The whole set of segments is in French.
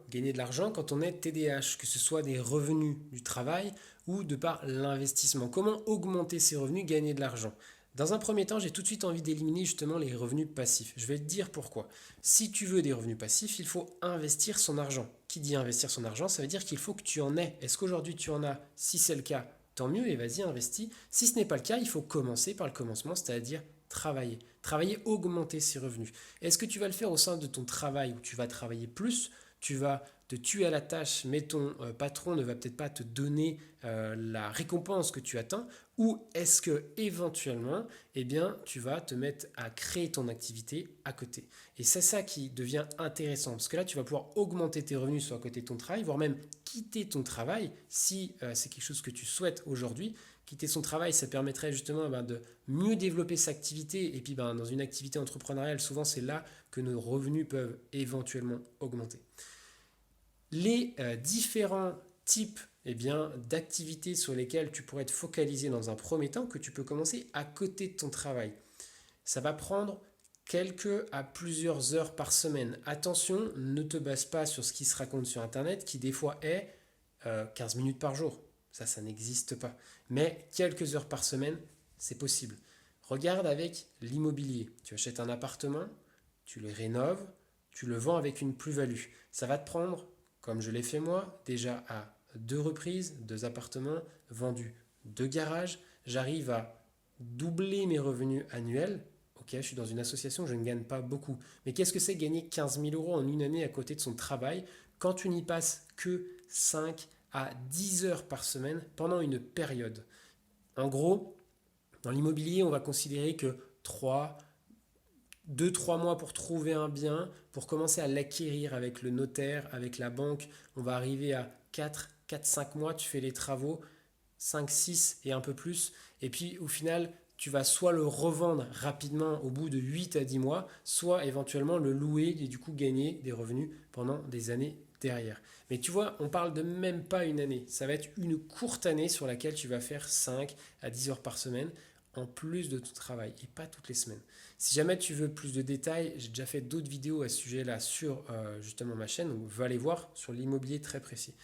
Gagner de l'argent quand on est TDH, que ce soit des revenus du travail ou de par l'investissement. Comment augmenter ses revenus, gagner de l'argent? Dans un premier temps, j'ai tout de suite envie d'éliminer justement les revenus passifs. Je vais te dire pourquoi. Si tu veux des revenus passifs, il faut investir son argent. Qui dit investir son argent, ça veut dire qu'il faut que tu en aies. Est-ce qu'aujourd'hui tu en as? Si c'est le cas, tant mieux et vas-y, investis. Si ce n'est pas le cas, il faut commencer par le commencement, c'est-à-dire travailler. Travailler, augmenter ses revenus. Est-ce que tu vas le faire au sein de ton travail où tu vas travailler plus? Tu vas te tuer à la tâche, mais ton patron ne va peut-être pas te donner la récompense que tu attends, ou est-ce que éventuellement, eh bien, tu vas te mettre à créer ton activité à côté. Et c'est ça qui devient intéressant, parce que là, tu vas pouvoir augmenter tes revenus soit à côté de ton travail, voire même quitter ton travail si c'est quelque chose que tu souhaites aujourd'hui. Quitter son travail, ça permettrait justement de mieux développer sa activité. Et puis dans une activité entrepreneuriale, souvent c'est là que nos revenus peuvent éventuellement augmenter. Les différents types d'activités sur lesquelles tu pourrais te focaliser dans un premier temps, que tu peux commencer à côté de ton travail. Ça va prendre quelques à plusieurs heures par semaine. Attention, ne te base pas sur ce qui se raconte sur Internet, qui des fois est 15 minutes par jour. Ça n'existe pas. Mais quelques heures par semaine, c'est possible. Regarde avec l'immobilier. Tu achètes un appartement, tu le rénoves, tu le vends avec une plus-value. Ça va te prendre, comme je l'ai fait moi, déjà à deux reprises, deux appartements vendus, deux garages. J'arrive à doubler mes revenus annuels. Ok, je suis dans une association, je ne gagne pas beaucoup. Mais qu'est-ce que c'est gagner 15 000 euros en une année à côté de son travail quand tu n'y passes que 5 à 10 heures par semaine pendant une période? En gros, dans l'immobilier, on va considérer que 2-3 mois pour trouver un bien, pour commencer à l'acquérir avec le notaire, avec la banque, on va arriver à 4-5 mois, tu fais les travaux, 5-6 et un peu plus. Et puis au final, tu vas soit le revendre rapidement au bout de 8 à 10 mois, soit éventuellement le louer et du coup gagner des revenus pendant des années derrière. Mais tu vois, on parle de même pas une année. Ça va être une courte année sur laquelle tu vas faire 5 à 10 heures par semaine en plus de ton travail et pas toutes les semaines. Si jamais tu veux plus de détails, j'ai déjà fait d'autres vidéos à ce sujet-là sur justement ma chaîne, donc va aller voir sur l'immobilier très précis.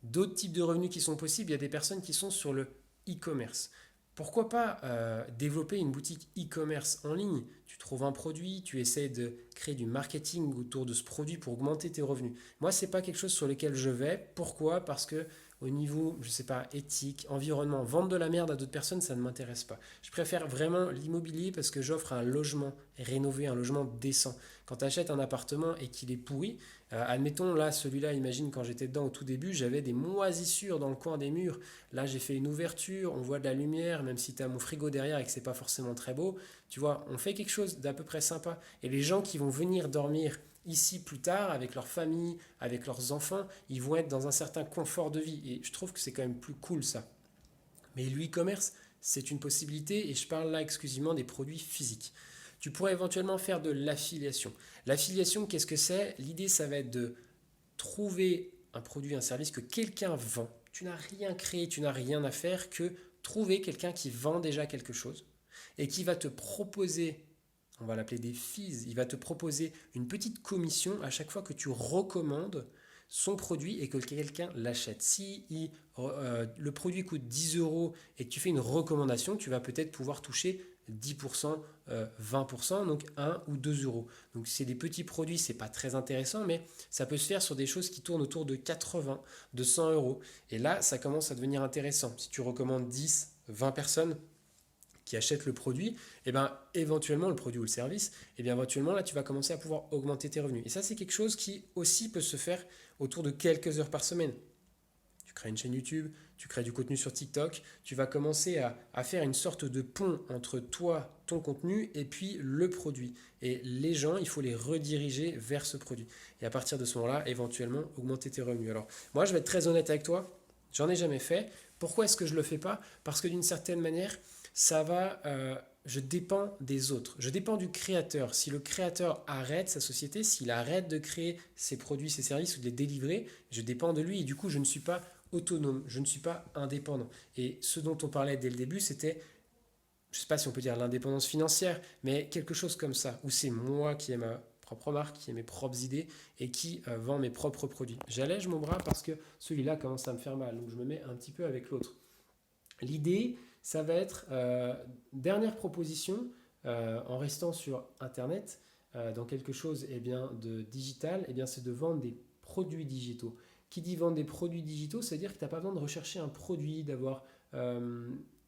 D'autres types de revenus qui sont possibles, il y a des personnes qui sont sur le e-commerce. Pourquoi pas développer une boutique e-commerce en ligne? Tu trouves un produit, tu essaies de créer du marketing autour de ce produit pour augmenter tes revenus. Moi, ce n'est pas quelque chose sur lequel je vais. Pourquoi? Parce que au niveau, je ne sais pas, éthique, environnement, vendre de la merde à d'autres personnes, ça ne m'intéresse pas. Je préfère vraiment l'immobilier parce que j'offre un logement rénové, un logement décent. Quand tu achètes un appartement et qu'il est pourri, admettons, là, celui-là, imagine quand j'étais dedans au tout début, j'avais des moisissures dans le coin des murs. Là, j'ai fait une ouverture, on voit de la lumière, même si tu as mon frigo derrière et que c'est pas forcément très beau. Tu vois, on fait quelque chose d'à peu près sympa. Et les gens qui vont venir dormir ici plus tard, avec leur famille, avec leurs enfants, ils vont être dans un certain confort de vie. Et je trouve que c'est quand même plus cool ça. Mais l'e-commerce, c'est une possibilité et je parle là exclusivement des produits physiques. Tu pourrais éventuellement faire de l'affiliation. L'affiliation, qu'est-ce que c'est? L'idée, ça va être de trouver un produit, un service que quelqu'un vend. Tu n'as rien créé, tu n'as rien à faire que trouver quelqu'un qui vend déjà quelque chose et qui va te proposer, on va l'appeler des fees, il va te proposer une petite commission à chaque fois que tu recommandes son produit et que quelqu'un l'achète. Si le produit coûte 10 euros et que tu fais une recommandation, tu vas peut-être pouvoir toucher 10%, 20%, donc 1 ou 2 euros. Donc c'est des petits produits, c'est pas très intéressant, mais ça peut se faire sur des choses qui tournent autour de 80, de 100 euros. Et là, ça commence à devenir intéressant. Si tu recommandes 10, 20 personnes qui achètent le produit, et ben éventuellement le produit ou le service, et bien éventuellement là tu vas commencer à pouvoir augmenter tes revenus. Et ça c'est quelque chose qui aussi peut se faire autour de quelques heures par semaine. Tu crées une chaîne YouTube, tu crées du contenu sur TikTok, tu vas commencer à faire une sorte de pont entre toi, ton contenu, et puis le produit. Et les gens, il faut les rediriger vers ce produit. Et à partir de ce moment-là, éventuellement, augmenter tes revenus. Alors, moi, je vais être très honnête avec toi, j'en ai jamais fait. Pourquoi est-ce que je ne le fais pas? Parce que d'une certaine manière, je dépends des autres, je dépends du créateur. Si le créateur arrête sa société, s'il arrête de créer ses produits, ses services ou de les délivrer, je dépends de lui et du coup je ne suis pas autonome, je ne suis pas indépendant. Et ce dont on parlait dès le début, c'était, je ne sais pas si on peut dire l'indépendance financière, mais quelque chose comme ça, où c'est moi qui ai ma propre marque, qui a mes propres idées et qui vend mes propres produits. J'allège mon bras parce que celui-là commence à me faire mal, donc je me mets un petit peu avec l'autre. L'idée, ça va être, dernière proposition, en restant sur Internet, dans quelque chose de digital, c'est de vendre des produits digitaux. Qui dit vendre des produits digitaux, c'est-à-dire que tu n'as pas besoin de rechercher un produit,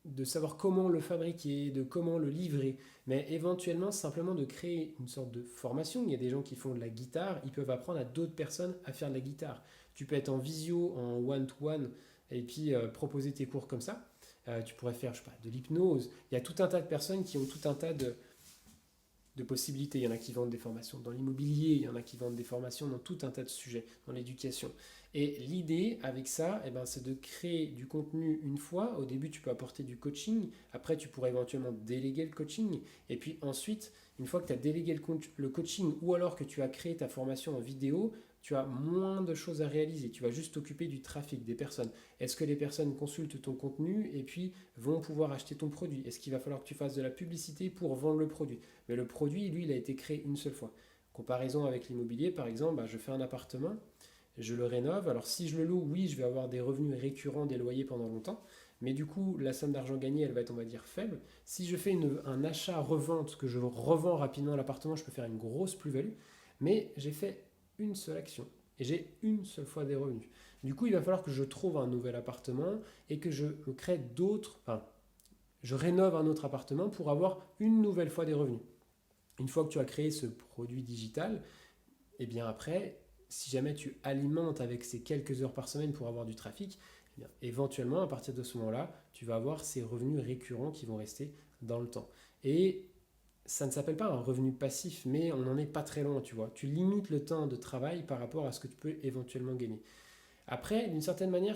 de savoir comment le fabriquer, de comment le livrer, mais éventuellement simplement de créer une sorte de formation. Il y a des gens qui font de la guitare, ils peuvent apprendre à d'autres personnes à faire de la guitare. Tu peux être en visio, en one-to-one, et puis proposer tes cours comme ça. Tu pourrais faire, je sais pas, de l'hypnose. Il y a tout un tas de personnes qui ont tout un tas de possibilités. Il y en a qui vendent des formations dans l'immobilier, il y en a qui vendent des formations dans tout un tas de sujets, dans l'éducation. Et l'idée avec ça, c'est de créer du contenu une fois. Au début, tu peux apporter du coaching. Après, tu pourrais éventuellement déléguer le coaching. Et puis ensuite, une fois que tu as délégué le coaching ou alors que tu as créé ta formation en vidéo, tu as moins de choses à réaliser. Tu vas juste t'occuper du trafic des personnes. Est-ce que les personnes consultent ton contenu et puis vont pouvoir acheter ton produit? Est-ce qu'il va falloir que tu fasses de la publicité pour vendre le produit? Mais le produit, lui, il a été créé une seule fois. Comparaison avec l'immobilier, par exemple, je fais un appartement, je le rénove. Alors si je le loue, oui, je vais avoir des revenus récurrents des loyers pendant longtemps. Mais du coup, la somme d'argent gagnée, elle va être, on va dire, faible. Si je fais un achat-revente, que je revends rapidement l'appartement, je peux faire une grosse plus-value. Mais j'ai fait une seule action et j'ai une seule fois des revenus. Du coup, il va falloir que je trouve un nouvel appartement et que je crée je rénove un autre appartement pour avoir une nouvelle fois des revenus. Une fois que tu as créé ce produit digital, après, si jamais tu alimentes avec ces quelques heures par semaine pour avoir du trafic, éventuellement, à partir de ce moment-là, tu vas avoir ces revenus récurrents qui vont rester dans le temps. Et ça ne s'appelle pas un revenu passif, mais on n'en est pas très loin, tu vois. Tu limites le temps de travail par rapport à ce que tu peux éventuellement gagner. Après, d'une certaine manière,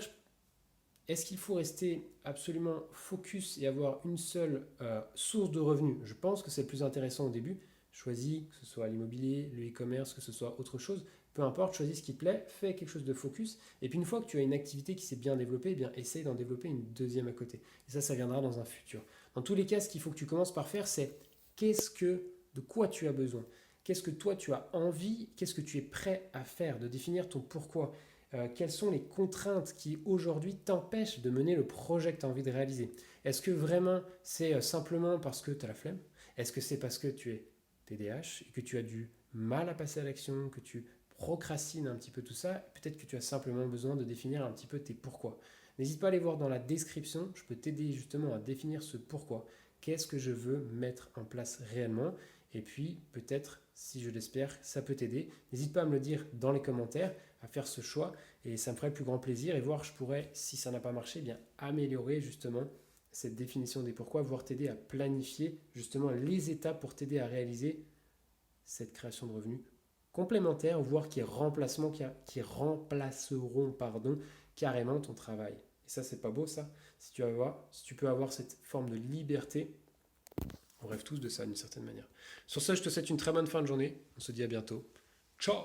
est-ce qu'il faut rester absolument focus et avoir une seule source de revenus? Je pense que c'est le plus intéressant au début. Choisis, que ce soit l'immobilier, le e-commerce, que ce soit autre chose. Peu importe, choisis ce qui te plaît, fais quelque chose de focus. Et puis une fois que tu as une activité qui s'est bien développée, essaye d'en développer une deuxième à côté. Et ça viendra dans un futur. Dans tous les cas, ce qu'il faut que tu commences par faire, c'est de quoi tu as besoin? Qu'est-ce que toi tu as envie? Qu'est-ce que tu es prêt à faire? De définir ton pourquoi. Quelles sont les contraintes qui aujourd'hui t'empêchent de mener le projet que tu as envie de réaliser? Est-ce que vraiment c'est simplement parce que tu as la flemme? Est-ce que c'est parce que tu es TDAH et que tu as du mal à passer à l'action, que tu procrastines un petit peu tout ça? Peut-être que tu as simplement besoin de définir un petit peu tes pourquoi. N'hésite pas à aller voir dans la description, je peux t'aider justement à définir ce pourquoi. Qu'est-ce que je veux mettre en place réellement? Et puis peut-être, si je l'espère, ça peut t'aider. N'hésite pas à me le dire dans les commentaires, à faire ce choix, et ça me ferait le plus grand plaisir, et voir, je pourrais, si ça n'a pas marché, améliorer justement cette définition des pourquoi, voire t'aider à planifier justement les étapes pour t'aider à réaliser cette création de revenus complémentaires, voire qui remplaceront carrément ton travail. Et ça, c'est pas beau ça? Si tu peux avoir cette forme de liberté, on rêve tous de ça d'une certaine manière. Sur ce, je te souhaite une très bonne fin de journée. On se dit à bientôt. Ciao!